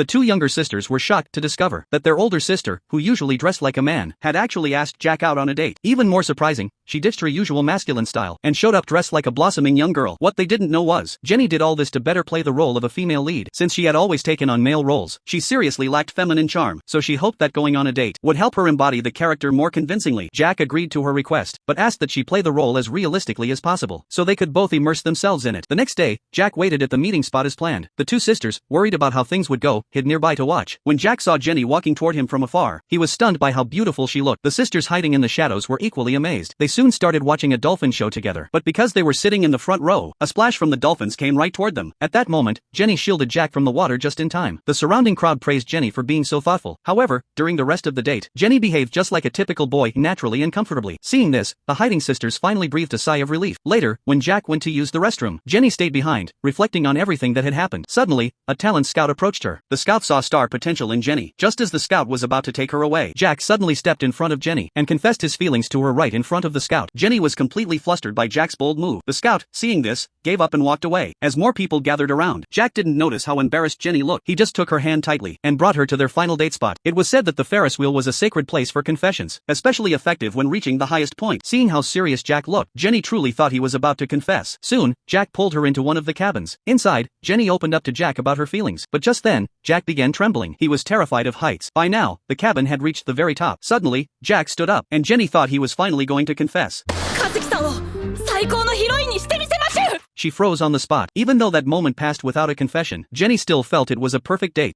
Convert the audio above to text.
The two younger sisters were shocked to discover that their older sister, who usually dressed like a man, had actually asked Jack out on a date. Even more surprising, she ditched her usual masculine style and showed up dressed like a blossoming young girl. What they didn't know was, Jenny did all this to better play the role of a female lead. Since she had always taken on male roles, she seriously lacked feminine charm, so she hoped that going on a date would help her embody the character more convincingly. Jack agreed to her request, but asked that she play the role as realistically as possible, so they could both immerse themselves in it. The next day, Jack waited at the meeting spot as planned. The two sisters, worried about how things would go, hid nearby to watch. When Jack saw Jenny walking toward him from afar, he was stunned by how beautiful she looked. The sisters hiding in the shadows were equally amazed. They soon started watching a dolphin show together, but because they were sitting in the front row, a splash from the dolphins came right toward them. At that moment, Jenny shielded Jack from the water just in time. The surrounding crowd praised Jenny for being so thoughtful. However, during the rest of the date, Jenny behaved just like a typical boy, naturally and comfortably. Seeing this, the hiding sisters finally breathed a sigh of relief. Later, when Jack went to use the restroom, Jenny stayed behind, reflecting on everything that had happened. Suddenly, a talent scout approached her. The scout saw star potential in Jenny. Just as the scout was about to take her away, Jack suddenly stepped in front of Jenny and confessed his feelings to her right in front of the scout. Jenny was completely flustered by Jack's bold move. The scout, seeing this, gave up and walked away. As more people gathered around, Jack didn't notice how embarrassed Jenny looked. He just took her hand tightly and brought her to their final date spot. It was said that the Ferris wheel was a sacred place for confessions, especially effective when reaching the highest point. Seeing how serious Jack looked, Jenny truly thought he was about to confess. Soon, Jack pulled her into one of the cabins. Inside, Jenny opened up to Jack about her feelings, but just then, Jack began trembling. He was terrified of heights. By now, the cabin had reached the very top. Suddenly, Jack stood up, and Jenny thought he was finally going to confess. She froze on the spot. Even though that moment passed without a confession, Jenny still felt it was a perfect date.